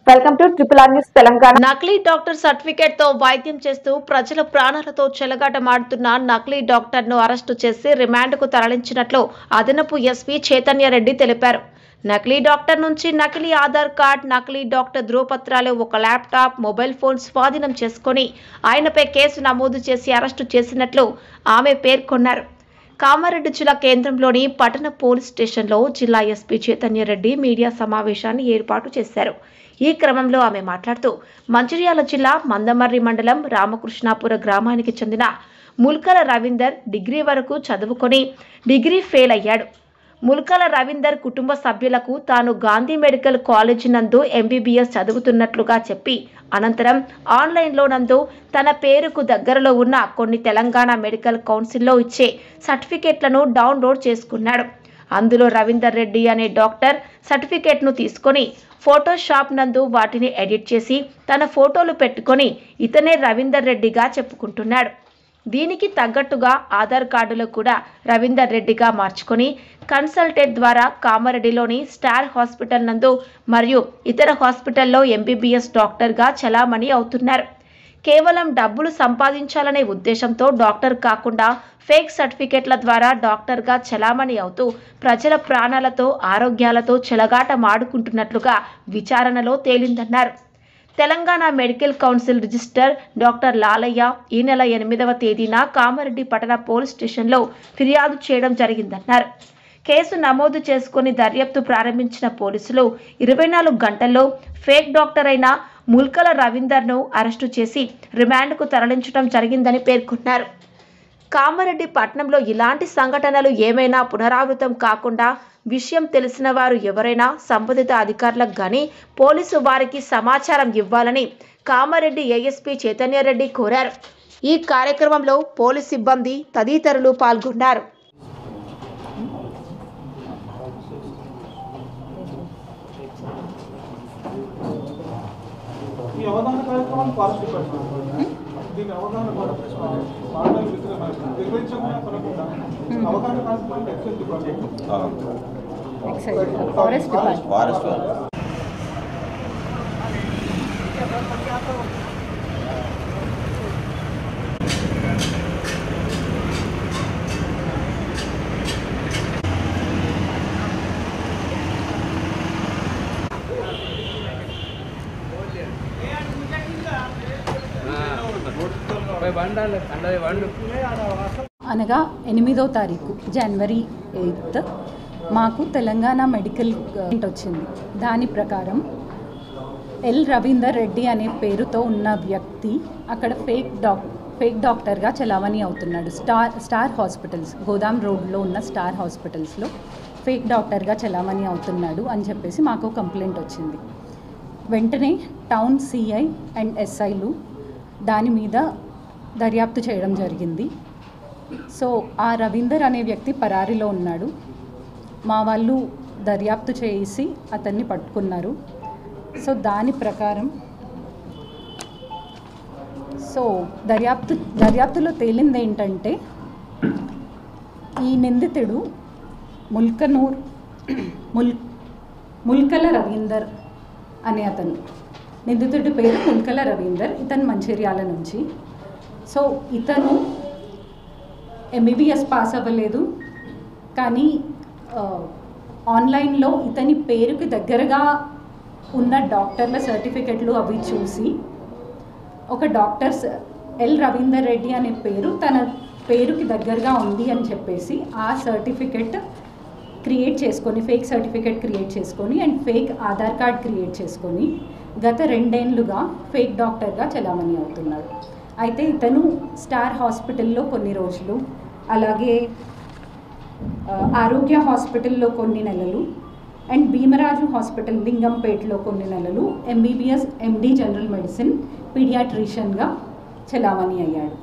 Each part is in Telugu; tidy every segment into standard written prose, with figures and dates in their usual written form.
Welcome to triple R news Telangana. నకిలీ డాక్టర్ సర్టిఫికేట్ తో వైద్యం చేస్తూ ప్రజల ప్రాణాలతో చెలగాటమాడుతున్న నకిలీ డాక్టర్ ను అరెస్టు చేసి రిమాండ్ కు తరలించినట్లు అదనపు ఎస్పీ చైతన్య రెడ్డి తెలిపారు. నకిలీ డాక్టర్ నుంచి నకిలీ ఆధార్ కార్డ్, నకిలీ డాక్టర్ ధృవపత్రాలు, ఒక ల్యాప్టాప్, మొబైల్ ఫోన్ స్వాధీనం చేసుకుని ఆయనపై కేసు నమోదు చేసి అరెస్టు చేసినట్లు ఆమె పేర్కొన్నారు. కామారెడ్డి జిల్లా కేంద్రంలోని పట్టణ పోలీస్ స్టేషన్లో జిల్లా ఎస్పీ చైతన్య రెడ్డి మీడియా సమావేశాన్ని ఏర్పాటు చేశారు. ఈ క్రమంలో ఆమె మాట్లాడుతూ మంచిర్యాల జిల్లా మందమర్రి మండలం రామకృష్ణాపుర గ్రామానికి చెందిన ముల్కల రవీందర్ డిగ్రీ వరకు చదువుకొని డిగ్రీ ఫెయిల్ అయ్యాడు. ముల్కల రవీందర్ కుటుంబ సభ్యులకు తాను గాంధీ మెడికల్ కాలేజ్ నందు ఎంబీబీఎస్ చదువుతున్నట్లుగా చెప్పి అనంతరం ఆన్లైన్లో నందు తన పేరుకు దగ్గరలో ఉన్న కొన్ని తెలంగాణ మెడికల్ కౌన్సిల్లో ఇచ్చే సర్టిఫికేట్లను డౌన్లోడ్ చేసుకున్నాడు. అందులో రవీందర్ రెడ్డి అనే డాక్టర్ సర్టిఫికేట్ను తీసుకొని ఫోటోషాప్ నందు వాటిని ఎడిట్ చేసి తన ఫోటోలు పెట్టుకొని ఇతనే రవీందర్ రెడ్డిగా చెప్పుకుంటున్నాడు. దీనికి తగ్గట్టుగా ఆధార్ కార్డులో కూడా రవీందర్ రెడ్డిగా మార్చుకొని కన్సల్టెంట్ ద్వారా కామారెడ్డిలోని స్టార్ హాస్పిటల్ నందు మరియు ఇతర హాస్పిటల్లో ఎంబీబీఎస్ డాక్టర్గా చలామణి అవుతున్నారు. కేవలం డబ్బులు సంపాదించాలనే ఉద్దేశంతో డాక్టర్ కాకుండా ఫేక్ సర్టిఫికేట్ల ద్వారా డాక్టర్గా చలామణి అవుతూ ప్రజల ప్రాణాలతో ఆరోగ్యాలతో చెలగాటమాడుకుంటున్నట్లుగా విచారణలో తేలిందన్నారు. Telangana medical council register doctor Lalaiah ఈ నెల 8వ తేదీన కామారెడ్డి పట్టణ పోలీస్ స్టేషన్లో ఫిర్యాదు చేయడం జరిగిందన్నారు. కేసు నమోదు చేసుకుని దర్యాప్తు ప్రారంభించిన పోలీసులు 24 గంటల్లో ఫేక్ డాక్టర్ అయిన ముల్కల రవీందర్ను అరెస్టు చేసి రిమాండ్కు తరలించడం జరిగిందని పేర్కొన్నారు. కామారెడ్డి పట్టణంలో ఇలాంటి సంఘటనలు ఏమైనా పునరావృతం కాకుండా విషయం తెలిసిన వారు ఎవరైనా సంబంధిత అధికారులకు కానీ పోలీసు వారికి సమాచారం ఇవ్వాలని కామారెడ్డి ఏఎస్పీ చైతన్య రెడ్డి కోరారు. ఈ కార్యక్రమంలో పోలీస్ సిబ్బంది తదితరులు పాల్గొన్నారు. ఈ అవగాహన కార్యక్రమం ఫారెస్ట్ డిపార్ట్మెంట్ దీని అవగాహన అవగాహన కార్యక్రమం ఎక్సైజ్ డిపార్ట్మెంట్ ఫారెస్ట్ అనగా 8వ తారీఖు జనవరి 8 మాకు తెలంగాణ మెడికల్ వచ్చింది. దాని ప్రకారం ఎల్ రవీందర్ రెడ్డి అనే పేరుతో ఉన్న వ్యక్తి అక్కడ ఫేక్ డాక్టర్గా చలామణి అవుతున్నాడు. స్టార్ హాస్పిటల్స్ గోదాం రోడ్లో ఉన్న స్టార్ హాస్పిటల్స్లో ఫేక్ డాక్టర్గా చలామణి అవుతున్నాడు అని చెప్పేసి మాకు కంప్లైంట్ వచ్చింది. వెంటనే టౌన్ సిఐ అండ్ ఎస్ఐలు దాని మీద దర్యాప్తు చేయడం జరిగింది. సో ఆ రవీందర్ అనే వ్యక్తి పరారీలో ఉన్నాడు. మా వాళ్ళు దర్యాప్తు చేసి అతన్ని పట్టుకున్నారు. సో దాని ప్రకారం దర్యాప్తులో తేలింది ఏంటంటే ఈ నిందితుడు ముల్కల రవీందర్ అనే అతను. నిందితుడి పేరు ముల్కల రవీందర్. ఇతను మంచిర్యాల నుంచి. సో ఇతను ఎంబీబీఎస్ పాస్ అవ్వలేదు, కానీ ఆన్లైన్లో ఇతని పేరుకి దగ్గరగా ఉన్న డాక్టర్ల సర్టిఫికెట్లు అవి చూసి ఒక డాక్టర్స్ ఎల్ రవీందర్ రెడ్డి అనే పేరు తన పేరుకి దగ్గరగా ఉంది అని చెప్పేసి ఆ సర్టిఫికెట్ క్రియేట్ చేసుకొని ఫేక్ సర్టిఫికెట్ క్రియేట్ చేసుకొని and fake Aadhaar card create చేసుకొని గత 2 ఏళ్లుగా ఫేక్ డాక్టర్గా చలామణి అవుతున్నాడు. అయితే ఇతను స్టార్ హాస్పిటల్లో కొన్ని రోజులు, అలాగే ఆరోగ్య హాస్పిటల్లో కొన్ని నెలలు అండ్ భీమరాజు హాస్పిటల్ లింగంపేటలో కొన్ని నెలలు ఎంబీబీఎస్ ఎండి జనరల్ మెడిసిన్ పీడియాట్రిషియన్గా చలామణి అయ్యాడు.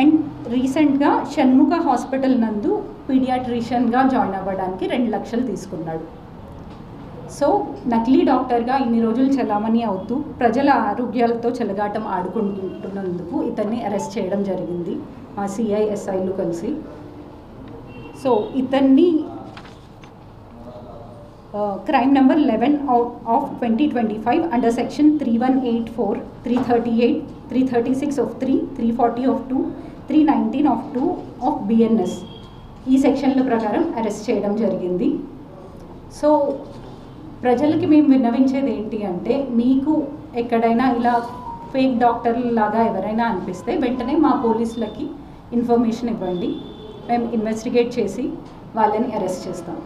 అండ్ రీసెంట్గా షణ్ముఖ హాస్పిటల్ నందు పీడియాట్రిషియన్గా జాయిన్ అవ్వడానికి 2 లక్షలు తీసుకున్నాడు. సో నకిలీ డాక్టర్గా ఇన్ని రోజులు చలామణి అవుతూ ప్రజల ఆరోగ్యాలతో చెలగాటం ఆడుకుంటున్నందుకు ఇతన్ని అరెస్ట్ చేయడం జరిగింది మా సిఐ ఎస్ఐలు కలిసి. సో ఇతన్ని crime number 11 of 2025 under section 3184, 338, 336 of 3, 340 of 2, 319 of 2 of BNS ఈ సెక్షన్ల ప్రకారం అరెస్ట్ చేయడం జరిగింది. సో ప్రజలకి మేము విన్నవించేది ఏంటి అంటే, మీకు ఎక్కడైనా ఇలా ఫేక్ డాక్టర్ లాగా ఎవరైనా అనిపిస్తే వెంటనే మా పోలీసులకి ఇన్ఫర్మేషన్ ఇవ్వండి. మేము ఇన్వెస్టిగేట్ చేసి వాళ్ళని అరెస్ట్ చేస్తాం.